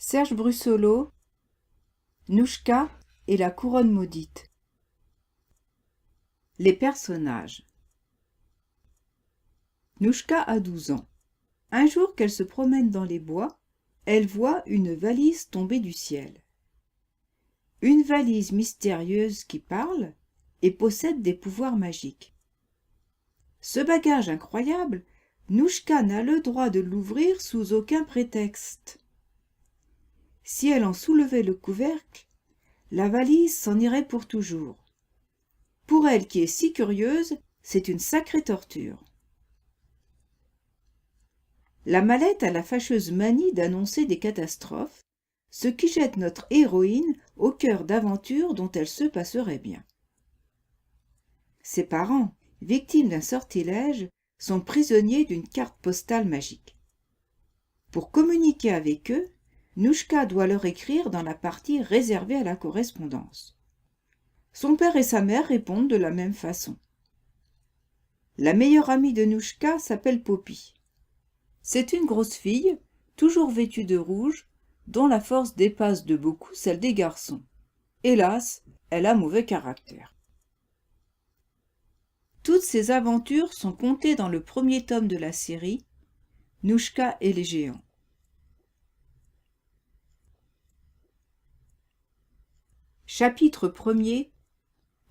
Serge Brussolo, Nouchka et la couronne maudite. Les personnages. Nouchka a 12 ans. Un jour qu'elle se promène dans les bois, elle voit une valise tomber du ciel. Une valise mystérieuse qui parle et possède des pouvoirs magiques. Ce bagage incroyable, Nouchka n'a le droit de l'ouvrir sous aucun prétexte. Si elle en soulevait le couvercle, la valise s'en irait pour toujours. Pour elle qui est si curieuse, c'est une sacrée torture. La mallette a la fâcheuse manie d'annoncer des catastrophes, ce qui jette notre héroïne au cœur d'aventures dont elle se passerait bien. Ses parents, victimes d'un sortilège, sont prisonniers d'une carte postale magique. Pour communiquer avec eux, Nouchka doit leur écrire dans la partie réservée à la correspondance. Son père et sa mère répondent de la même façon. La meilleure amie de Nouchka s'appelle Poppy. C'est une grosse fille, toujours vêtue de rouge, dont la force dépasse de beaucoup celle des garçons. Hélas, elle a mauvais caractère. Toutes ces aventures sont contées dans le premier tome de la série, Nouchka et les géants. Chapitre 1er.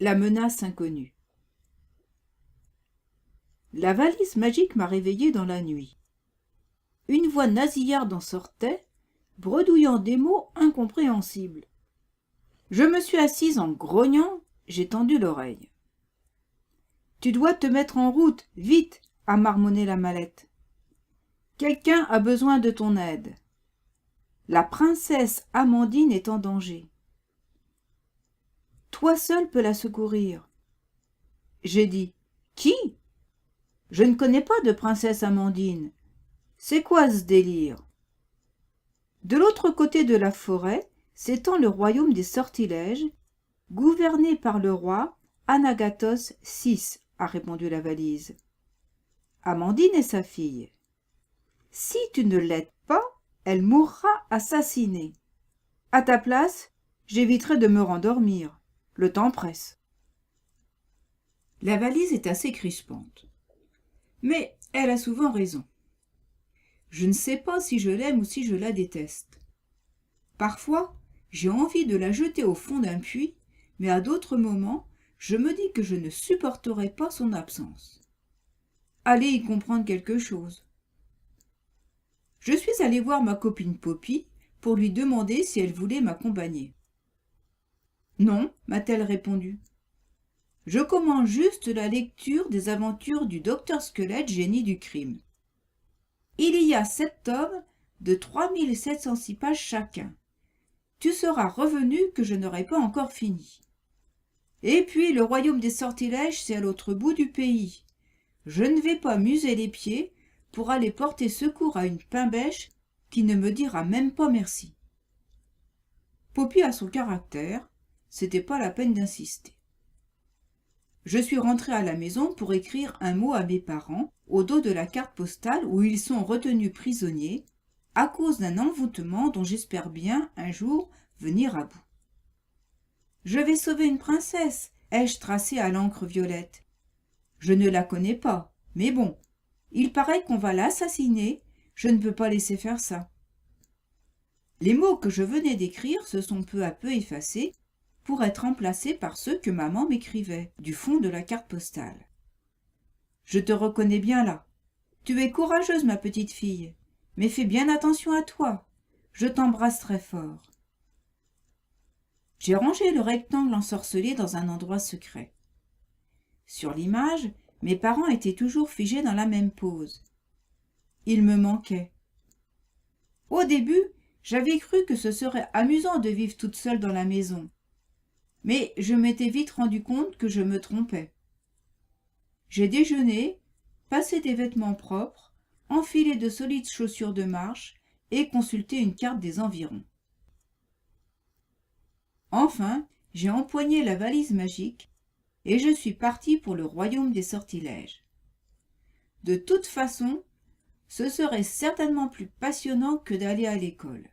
La menace inconnue. La valise magique m'a réveillée dans la nuit. Une voix nasillarde en sortait, bredouillant des mots incompréhensibles. Je me suis assise en grognant, j'ai tendu l'oreille. « Tu dois te mettre en route, vite !» a marmonné la mallette. « Quelqu'un a besoin de ton aide. La princesse Amandine est en danger. Toi seul peux la secourir. » J'ai dit « Qui ? Je ne connais pas de princesse Amandine. C'est quoi ce délire ?» De l'autre côté de la forêt s'étend le royaume des sortilèges, gouverné par le roi Anagathos VI, a répondu la valise. Amandine est sa fille. Si tu ne l'aides pas, elle mourra assassinée. À ta place, j'éviterai de me rendormir. Le temps presse. La valise est assez crispante. Mais elle a souvent raison. Je ne sais pas si je l'aime ou si je la déteste. Parfois, j'ai envie de la jeter au fond d'un puits, mais à d'autres moments, je me dis que je ne supporterai pas son absence. Allez y comprendre quelque chose. Je suis allée voir ma copine Poppy pour lui demander si elle voulait m'accompagner. « Non » m'a-t-elle répondu. « Je commence juste la lecture des aventures du docteur Squelette, génie du crime. Il y a 7 tomes de 3706 pages chacun. Tu seras revenu que je n'aurai pas encore fini. Et puis le royaume des sortilèges, c'est à l'autre bout du pays. Je ne vais pas muser les pieds pour aller porter secours à une pimbèche qui ne me dira même pas merci. » Poppy a son caractère, c'était pas la peine d'insister. Je suis rentrée à la maison pour écrire un mot à mes parents au dos de la carte postale où ils sont retenus prisonniers à cause d'un envoûtement dont j'espère bien un jour venir à bout. « Je vais sauver une princesse », ai-je tracé à l'encre violette. Je ne la connais pas, mais bon, il paraît qu'on va l'assassiner, je ne peux pas laisser faire ça. Les mots que je venais d'écrire se sont peu à peu effacés pour être remplacés par ceux que maman m'écrivait du fond de la carte postale. « Je te reconnais bien là. Tu es courageuse, ma petite fille, mais fais bien attention à toi. Je t'embrasse très fort. » J'ai rangé le rectangle ensorcelé dans un endroit secret. Sur l'image, mes parents étaient toujours figés dans la même pose. Ils me manquaient. Au début, j'avais cru que ce serait amusant de vivre toute seule dans la maison. Mais je m'étais vite rendu compte que je me trompais. J'ai déjeuné, passé des vêtements propres, enfilé de solides chaussures de marche et consulté une carte des environs. Enfin, j'ai empoigné la valise magique et je suis partie pour le royaume des sortilèges. De toute façon, ce serait certainement plus passionnant que d'aller à l'école.